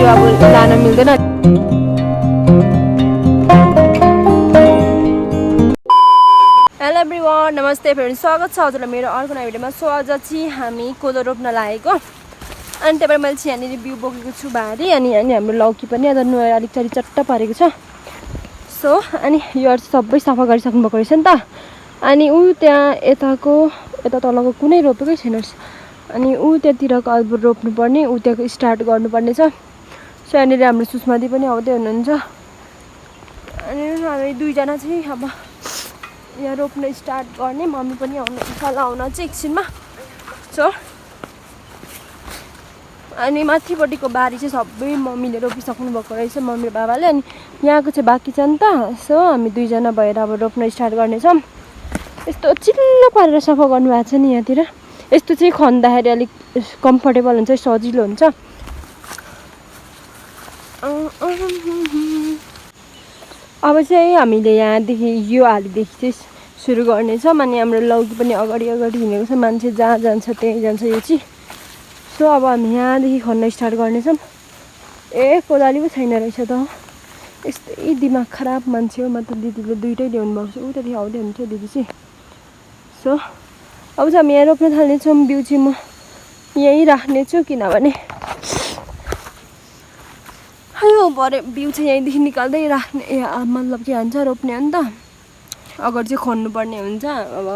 Video अब लान मिल्दैन। हेलो एभ्रिवान, नमस्ते फ्रेन्ड, स्वागत छ हजुरलाई मेरो अर्को नयाँ भिडियोमा। सो आज चाहिँ हामी कोदो रोप्न लागेको अनि त्यही भएर मैले चाहिँ यहाँनिर बिउ बोकेको छु भारी। अनि हाम्रो लौकी पनि आज नुहाएर अलिक चट्ट पारेको छ। सो अनि यो सबै सफा गरिसक्नु भएको रहेछ नि त। अनि त्यहाँ यता तलको कुनै रोपेकै छैन। अनि त्यहाँतिरको अब रोप्नुपर्ने, त्यहाँको स्टार्ट गर्नुपर्ने छ। सो यहाँनिर हाम्रो सुषमादी पनि आउँदै हुनुहुन्छ। अनि हामी दुईजना चाहिँ अब यहाँ रोप्न स्टार्ट गर्ने। मम्मी पनि आउन चाहिँ एकछिनमा। सो अनि माथिपट्टिको बारी चाहिँ सबै मम्मीले रोपिसक्नु भएको रहेछ, मम्मी र बाबाले। अनि यहाँको चाहिँ बाँकी छ नि त। सो हामी दुईजना भएर अब रोप्न स्टार्ट गर्नेछौँ। यस्तो चिल्लो पारेर सफा गर्नुभएको छ नि यहाँतिर। यस्तो चाहिँ खन्दाखेरि अलिक कम्फर्टेबल हुन्छ, सजिलो हुन्छ। अब चाहिँ हामीले यहाँदेखि यो आलीदेखि चाहिँ सुरु गर्नेछौँ। अनि हाम्रो लौकी पनि अगाडि हिँडेको छ, मान्छे जहाँ जान्छ त्यहीँ जान्छ यो चाहिँ। सो अब हामी यहाँदेखि खन्न स्टार्ट गर्नेछौँ। कोदाली पो छैन रहेछ त। यस्तै दिमाग खराब मान्छे हो। म त दिदीले दुइटै ल्याउनु भएको छ, उतादेखि आउँदै हुन्छ दिदी चाहिँ। सो अब चाहिँ हामी यहाँ रोप्न थाल्नेछौँ। बिउ चाहिँ म यहीँ राख्नेछु, किनभने यो भरे बिउ चाहिँ यहीँदेखि निकाल्दै राख्ने, मतलब के भन्छ रोप्ने हो नि त। अगाडि चाहिँ खन्नुपर्ने हुन्छ। अब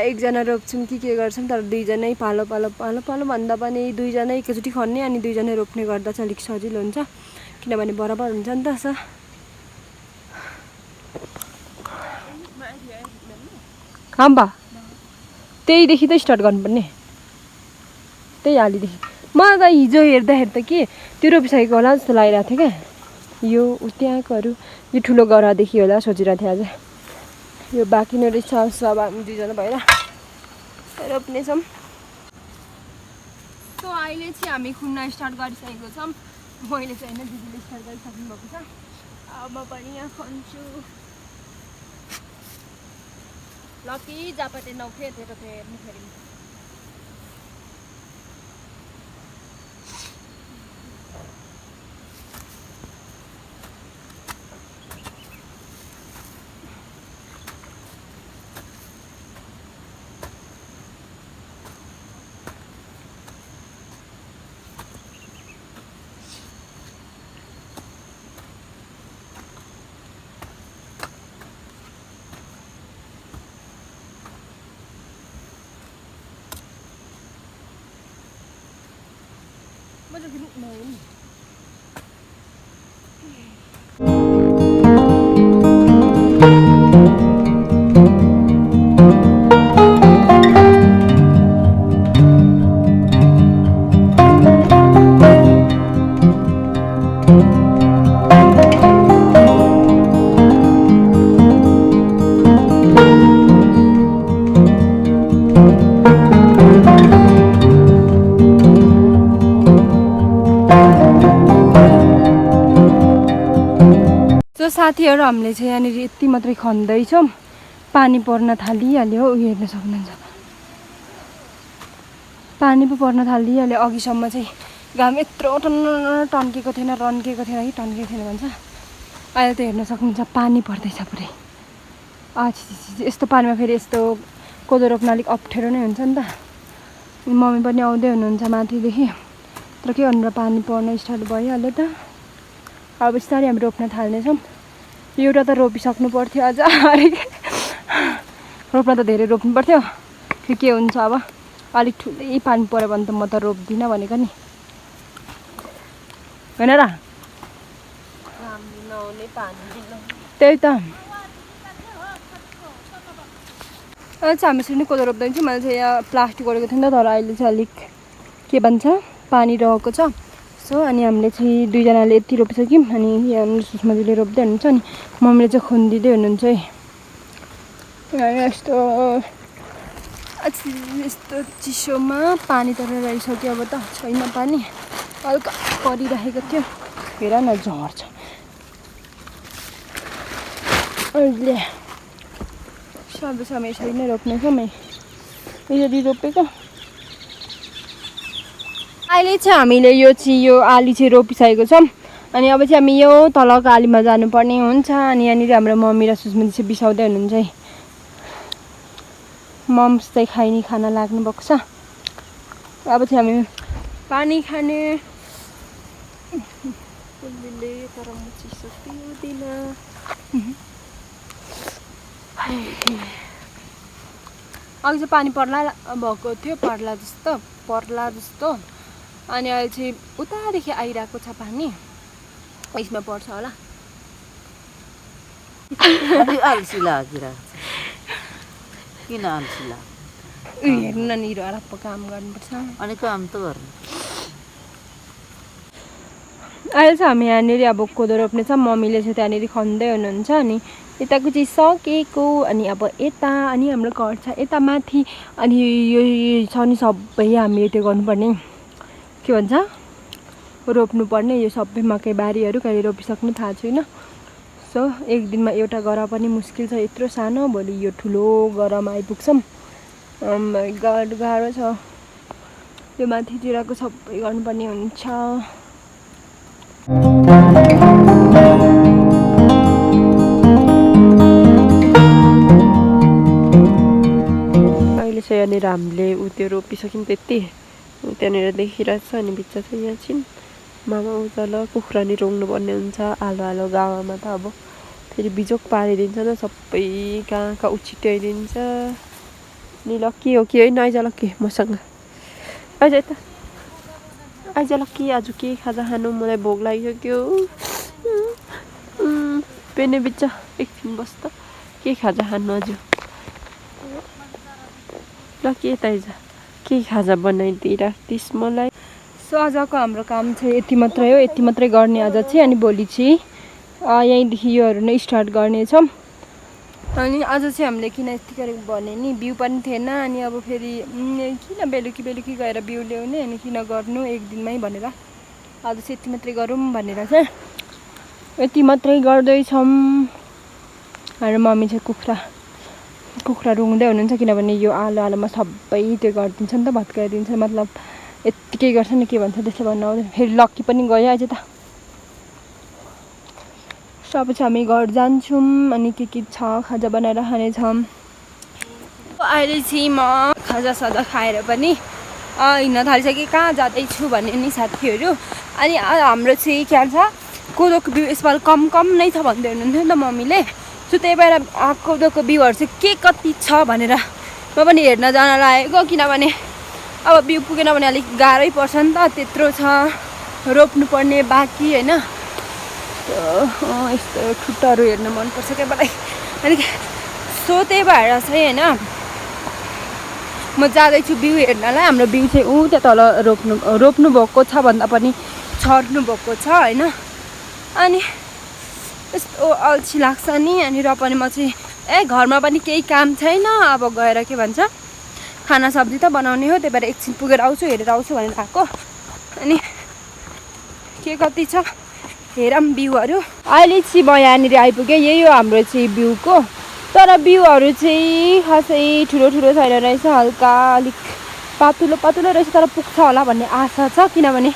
एकजना रोप्छौँ कि के गर्छौँ, तर दुईजनै पालो भन्दा पनि दुईजना एकैचोटि खन्ने अनि दुईजना रोप्ने गर्दा चाहिँ अलिक सजिलो हुन्छ, किनभने बराबर हुन्छ नि त। सो हाम्बा त्यहीदेखि त स्टार्ट गर्नुपर्ने, त्यही हालीदेखि। मलाई त हिजो हेर्दा कि त्यो रोपिसकेको होला जस्तो लागिरहेको थियो क्या। यो त्यहाँकोहरू यो ठुलो गरादेखि होला सोचिरहेको थिएँ आज। यो बाँकी नै रहेछ। सो अब हामी दुईजना भएर रोप्नेछौँ। सो अहिले चाहिँ हामी खुन्न स्टार्ट गरिसकेको छौँ। मैले चाहिँ होइन, दिदीले स्टार्ट गरिसक्नु भएको छ। अब म पनि यहाँ खन्छु। लकी जापाटे नौखे त्यो हेर्नु फेरि। What does it mean? साथीहरू, हामीले चाहिँ यहाँनिर यति मात्रै खन्दैछौँ। पानी पर्न थालिहाल्यो। हेर्न सक्नुहुन्छ, पानी पो पर्न थालिहाल्यो। अघिसम्म चाहिँ घाम यत्रो टन्केको थिएन भन्छ। अहिले त हेर्न सक्नुहुन्छ पानी पर्दैछ पुरै। यस्तो पानीमा फेरि यस्तो कोदो रोप्न अलिक अप्ठ्यारो नै हुन्छ नि त। मम्मी पनि आउँदै हुनुहुन्छ माथिदेखि। तर के भनेर पानी पर्न स्टार्ट भइहाल्यो त। अब बिस्तारै हामी रोप्न थाल्नेछौँ। एउटा त रोपिसक्नु पर्थ्यो अझ। रोप्न त धेरै रोप्नु पर्थ्यो। के हुन्छ अब, अलिक ठुलै पानी पऱ्यो भने त म त रोप्दिनँ भनेको नि, होइन र? त्यही त। अच्छा, हामी यसरी नै कोदो रोप्दैछौँ। मैले चाहिँ यहाँ प्लास्टिक गरेको थिएँ नि त, तर अहिले चाहिँ अलिक के भन्छ पानी रहेको छ। सो अनि हामीले चाहिँ दुईजनाले यति रोपिसक्यौँ। अनि हाम्रो सुषमाजीले रोप्दै हुनुहुन्छ। अनि मम्मीले चाहिँ खनिदिँदै हुनुहुन्छ है। यस्तो चिसोमा पानी त रहिसक्यो। अब त छैन पानी, हल्का परिरहेको थियो। हेर न झर्छ अहिले। सबै समय यसरी नै रोप्नेछौँ। यसरी रोपेको अहिले चाहिँ हामीले यो आली चाहिँ रोपिसकेको छौँ अनि अब चाहिँ हामी यो तलको आलीमा जानुपर्ने हुन्छ अनि यहाँनिर हाम्रो मम्मी र सुषमा चाहिँ बिसाउँदै हुनुहुन्छ है मम्स चाहिँ खाइनी खाना लाग्नु भएको छ अब चाहिँ हामी पानी खाने तर म चिसो पिउँदिन अघि चाहिँ पानी पर्ला भएको थियो पर्ला जस्तो अनि अहिले चाहिँ उतादेखि आइरहेको छ पानी यसमा पर्छ होला अल्छी लागिरहेको छ किन अल्छी लाग्छ हेर्नु न निरो हराप्पो काम गर्नुपर्छ अनि काम त गर्नु अहिले चाहिँ हामी यहाँनिर अब कोदो रोप्ने छ मम्मीले चाहिँ त्यहाँनिर खन्दै हुनुहुन्छ अनि यताको चाहिँ सकेको अनि अब यता अनि हाम्रो घर छ यता माथि अनि यो छ नि सबै हामीले त्यो गर्नुपर्ने के भन्छ रोप्नुपर्ने यो सबै मकै बारीहरू कहिले रोपिसक्नु थाहा छैन सो एक दिनमा एउटा गरा पनि मुस्किल छ यत्रो सानो भोलि यो ठुलो गरामा आइपुग्छौँ गाह्रो छ यो माथितिरको सबै गर्नुपर्ने हुन्छ अहिले चाहिँ यहाँनिर हामीले त्यो रोपिसक्यौँ त्यति त्यहाँनिर देखिरहेछ अनि बिच चाहिँ यहाँ छिन् मामा उचाल कुखुरा नि रोङ्नु पर्ने हुन्छ आलो गाउँमा त अब फेरि बिजोक पारिदिन्छ न सबै कहाँ उछिट्याइदिन्छ नि लक्की हो कि होइन आइज लक्की मसँग आइज त आइज लक्की आज के खाजा खानु मलाई भोक लागिसक्यो पेने बिच एकछिन बस् त के खाजा खानु आज लक्की यता आइज के खाजा बनाइदिइराख्दिस् मलाई सो आजको हाम्रो काम चाहिँ यति मात्रै हो यति मात्रै गर्ने आज चाहिँ अनि भोलि चाहिँ यहीँदेखि योहरू नै स्टार्ट गर्नेछौँ अनि आज चाहिँ हामीले किन यति गरेको भने नि बिउ पनि थिएन अनि अब फेरि किन बेलुकी गएर बिउ ल्याउने अनि किन गर्नु एक दिनमै भनेर आज चाहिँ यति मात्रै गरौँ भनेर चाहिँ यति मात्रै गर्दैछौँ हाम्रो मम्मी चाहिँ कुखुरा रुँग्दै हुनुहुन्छ किनभने यो आलोमा सबै त्यो गरिदिन्छ नि त भत्काइदिन्छ मतलब यत्तिकै गर्छ नि के भन्छ त्यसले भन्नु आउँदैन फेरि लक्की पनि गयो आज त अब चाहिँ हामी घर जान्छौँ अनि के छ खाजा बनाएर खानेछौँ अहिले चाहिँ म खाजासाजा खाएर पनि हिँड्न थालिसकेँ कहाँ जाँदैछु भने नि साथीहरू अनि हाम्रो चाहिँ के भन्छ कोदोको बिउ यसपालि कम नै छ भन्दै हुनुहुन्थ्यो नि त मम्मीले सो त्यही भएर कोदोको बिउहरू चाहिँ के कति छ भनेर म पनि हेर्न जान लागेको किनभने अब बिउ पुगेन भने अलिक गाह्रै पर्छ नि त त्यत्रो छ रोप्नुपर्ने बाँकी होइन यस्तो खुट्टाहरू हेर्न मनपर्छ क्या मलाई अनि सो त्यही भएर चाहिँ होइन म जाँदैछु बिउ हेर्नलाई हाम्रो बिउ चाहिँ त्यहाँ तल रोप्नु भएको छ भन्दा पनि छर्नु भएको छ होइन अनि यस्तो अल्छी लाग्छ नि अनि र पनि म चाहिँ घरमा पनि केही काम छैन अब गएर के भन्छ खाना सब्जी त बनाउने हो त्यही भएर एकछिन पुगेर आउँछु हेरेर आउँछु भनेर आएको अनि के कति छ हेरौँ बिउहरू अहिले चाहिँ म यहाँनिर आइपुगेँ यही हो हाम्रो चाहिँ बिउको तर बिउहरू चाहिँ खासै ठुलो छैन रहेछ हल्का अलिक पातुलो रहेछ तर पुग्छ होला भन्ने आशा छ किनभने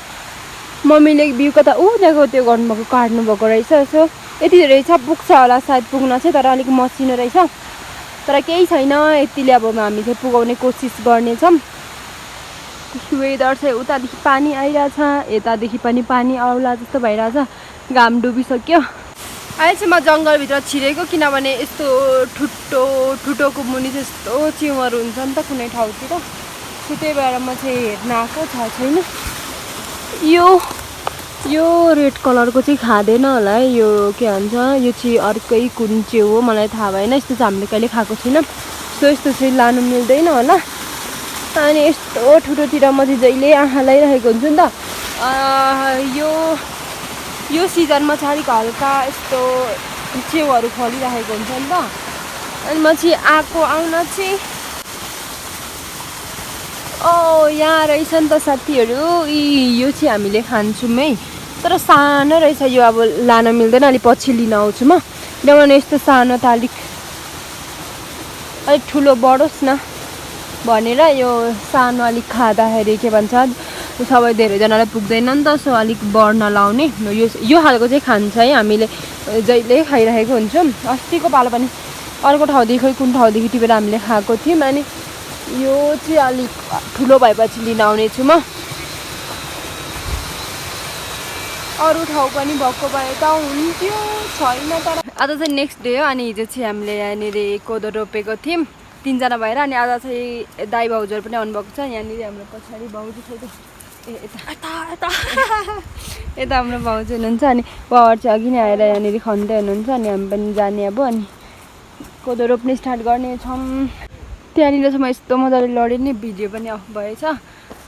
मम्मीले बिउको त त्यहाँको त्यो गर्नुभएको काट्नुभएको रहेछ सो यति रहेछ पुग्छ होला सायद पुग्न चाहिँ तर अलिक मसिनो रहेछ तर केही छैन यतिले अब हामी चाहिँ पुगाउने कोसिस गर्नेछौँ वेदर चाहिँ उतादेखि पानी आइरहेछ यतादेखि पनि पानी आउला जस्तो भइरहेछ घाम डुबिसक्यो अहिले चाहिँ म जङ्गलभित्र छिरेको किनभने यस्तो ठुटोको मुनि चाहिँ यस्तो चिउहरू हुन्छ नि त कुनै ठाउँतिर सो त्यही भएर म चाहिँ हेर्न आएको थाहा छैन यो रेड कलरको चाहिँ खाँदैन होला है यो के भन्छ यो चाहिँ अर्कै कुन च्याउ हो मलाई थाहा भएन यस्तो चाहिँ हामीले कहिले खाएको छैन सो यस्तो चाहिँ लानु मिल्दैन होला अनि यस्तो ठुटोतिर म चाहिँ जहिले आँखा लगाइरहेको हुन्छु नि त यो सिजनमा चाहिँ अलिक हल्का यस्तो च्याउहरू फलिरहेको हुन्छ नि त अनि म चाहिँ आउन चाहिँ यहाँ रहेछ नि त साथीहरू यो चाहिँ हामीले खान्छौँ है तर सानो रहेछ यो अब लान मिल्दैन अलिक पछि लिन आउँछु म किनभने यस्तो सानो त अलिक ठुलो बढोस् न भनेर यो सानो अलिक खाँदाखेरि के भन्छ सबै धेरैजनालाई पुग्दैन नि त, सो अलिक बढ्न लाउने यो खालको चाहिँ खान्छ है। हामीले जहिले खाइरहेको हुन्छौँ। अस्तिको पालो पनि अर्को ठाउँदेखि खोइ कुन ठाउँदेखि टिपेर हामीले खाएको थियौँ। अनि यो चाहिँ अलिक ठुलो भएपछि लिन आउनेछु म। अरू ठाउँ पनि भएको भए त हुन्थ्यो, छैन तर। आज चाहिँ नेक्स्ट डे हो। अनि हिजो चाहिँ हामीले यहाँनिर कोदो रोपेको थियौँ 3 जना भएर। अनि आज चाहिँ दाइ भाउजूहरू पनि आउनुभएको छ। यहाँनिर हाम्रो पछाडि भाउजू छ यता हाम्रो भाउजू हुनुहुन्छ। अनि उहाँहरू चाहिँ अघि नै आएर यहाँनिर खन्दै हुनुहुन्छ। अनि हामी पनि जाने अब। अनि कोदो रोप्ने स्टार्ट गर्नेछौँ। त्यहाँनिरसम्म यस्तो मजाले लडेँ नि, भिडियो पनि अफ भएछ।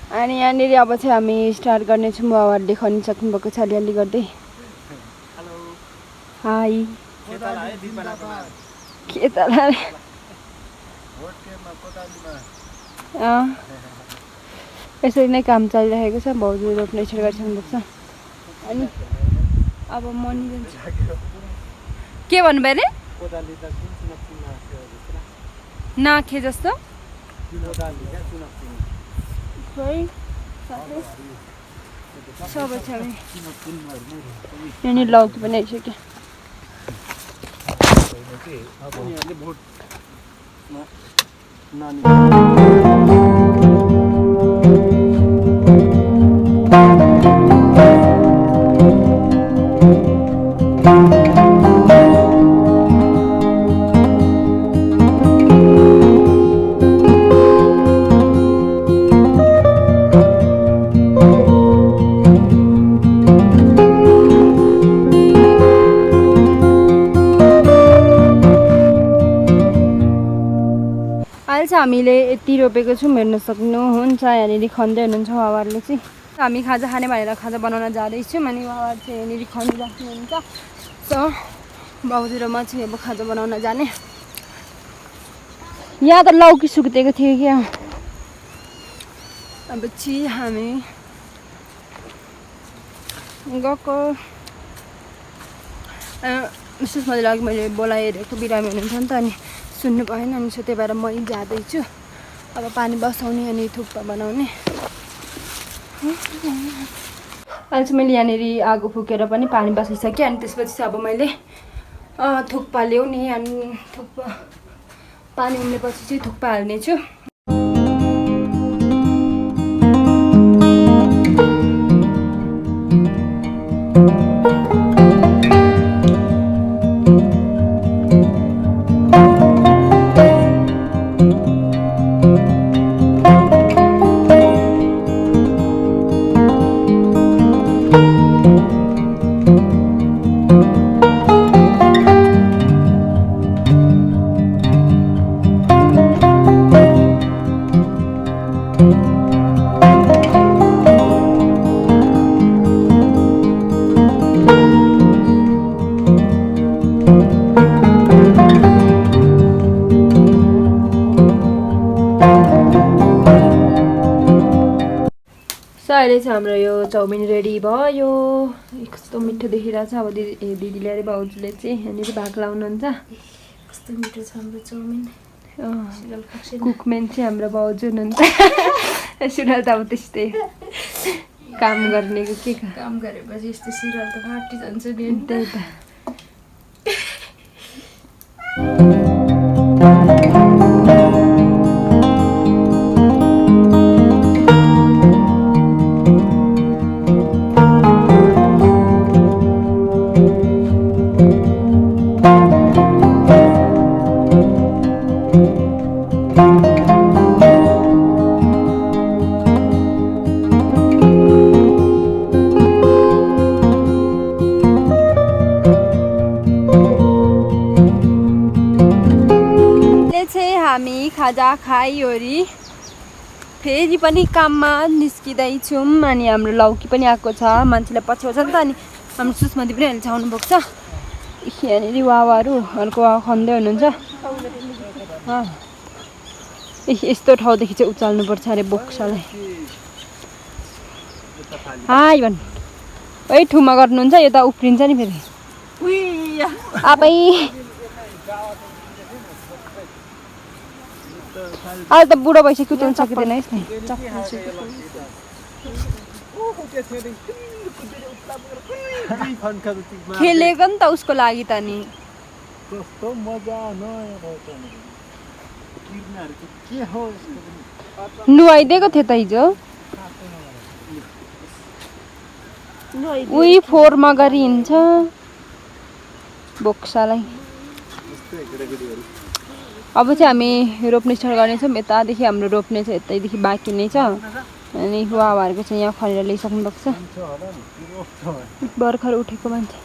अनि यहाँनिर अब चाहिँ हामी स्टार्ट गर्नेछौँ। उहाँहरूले खनिसक्नु भएको छ अलिअलि गर्दै। हाई के त यसरी नै काम चलिरहेको छ। भाउजू रोप्ने स्टार्ट गरिसक्नु भएको छ। अनि अब मनी जान्छ। के भन्नुभयो अरे? नाखे जस्तो सबै छ। यहाँनिर लौकी पनि आइसक्यो। हामीले यति रोपेको छौँ, हेर्न सक्नुहुन्छ। यहाँनिर खन्दै हुनुहुन्छ उहाँहरूले चाहिँ। हामी खाजा खाने भनेर खाजा बनाउन जाँदैछौँ। अनि उहाँहरू चाहिँ यहाँनिर खनिराख्नुहुन्छ। सो भाउजू र म चाहिँ अब खाजा बनाउन जाने। यहाँ त लौकी सुक्दिएको थियो क्या। अब चाहिँ हामी गएको सुषमाले अघि मैले बोलाइरहेको बिरामी हुनुहुन्छ नि त, अनि सुन्नु भएन। अनि त्यही भएर म जाँदैछु अब पानी बसाउने अनि थुक्पा बनाउने। अहिले चाहिँ मैले यहाँनिर आगो फुकेर पनि पानी बसाइसकेँ। अनि त्यसपछि चाहिँ अब मैले थुक्पा ल्याउने। अनि थुक्पा पानी उम्लेपछि चाहिँ थुक्पा हाल्नेछु। अहिले चाहिँ हाम्रो यो चाउमिन रेडी भयो। कस्तो मिठो देखिरहेछ। अब दिदीले अरे भाउजूले चाहिँ यहाँनिर भाग लाउनुहुन्छ। कस्तो मिठो छ हाम्रो चाउमिन। कुकम्यान चाहिँ हाम्रो भाउजू हुनुहुन्छ। सुरुवाल त अब त्यस्तै काम गर्ने के काम गरेपछि यस्तो सुरुवाल त फाटी जान्छ नि। त्यही त। हामी खाजा खाइवरी फेरि पनि काममा निस्किँदैछौँ। अनि हाम्रो लौकी पनि आएको छ। मान्छेलाई पछ्याउँछ नि त। अनि हाम्रो सुषमादी पनि अहिले आउनु भएको छ। यहाँनिर वावाहरू अर्को वावा खन्दै हुनुहुन्छ। यस्तो ठाउँदेखि चाहिँ उचाल्नुपर्छ अरे बोक्सालाई। हाई भन् है ठुमा गर्नुहुन्छ। यो त उफ्रिन्छ नि फेरि। आबै अहिले त बुढो भइसक्यो, उचाल्न सकिँदैन यसलाई। खेलेको नि त उसको लागि त नि कस्तो मजा नयाँ किर्नाहरू के हो यसको पनि नुहाइदिएको थियो त हिजो उही फोहोरमा गरी हिँड्छ बोक्सालाई। यस्तै केटाकेटीहरू अब चाहिँ हामी रोप्ने स्टार्ट गर्नेछौँ। यतादेखि हाम्रो रोप्ने छ, यतैदेखि बाँकी नै छ। अनि वावाहरूको चाहिँ यहाँ खनेर ल्याइसक्नु भएको छ। छ होला नि के रोप्छ भने। भर्खर उठेको मान्छे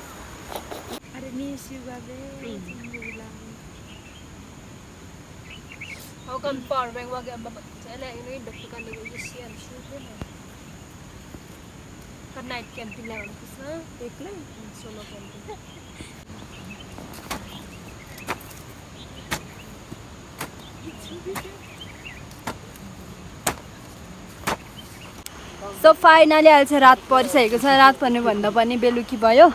नाइट क्याम्पिङ लगाउनु छ एक्लै सोलो क्याम्पिङ। सो फाइनली अहिले चाहिँ रात परिसकेको छ। रात पर्ने भन्दा पनि बेलुकी भयो।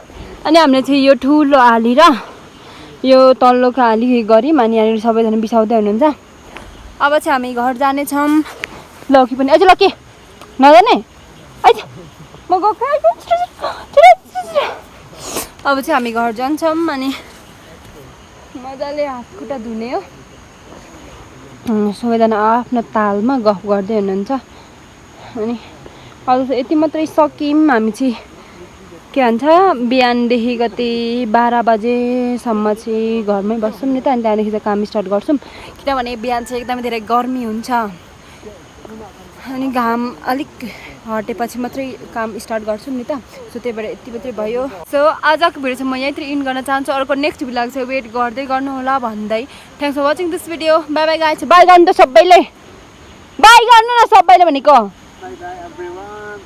अनि हामीले चाहिँ यो ठुलो हाली र यो तल्लोको हाली गऱ्यौँ। अनि यहाँनिर सबैजना बिसाउँदै हुनुहुन्छ। अब चाहिँ हामी घर जानेछौँ। लकी पनि अझ लकी नजाने अहिले म गएको। अब चाहिँ हामी घर जान्छौँ। अनि मजाले हातखुट्टा धुने हो। सबैजना आफ्नो तालमा गफ गर्दै हुनुहुन्छ। अनि अझ यति मात्रै सक्यौँ। हामी चाहिँ के भन्छ बिहानदेखि कति 12 बजेसम्म चाहिँ घरमै बस्छौँ नि त। अनि त्यहाँदेखि चाहिँ काम स्टार्ट गर्छौँ। किनभने बिहान चाहिँ एकदमै धेरै गर्मी हुन्छ। अनि घाम अलिक हटेपछि मात्रै काम स्टार्ट गर्छौँ नि त। सो त्यही भएर यति मात्रै भयो। सो आजको भिडियो चाहिँ म यहीँतिर इन गर्न चाहन्छु। अर्को नेक्स्ट भिडियो चाहिँ वेट गर्दै गर्नु होला भन्दै thanks for watching this video. Bye bye guys. Bye गर्नु त सबैले, बाई गर्नु न सबैले भनेको। Bye bye everyone.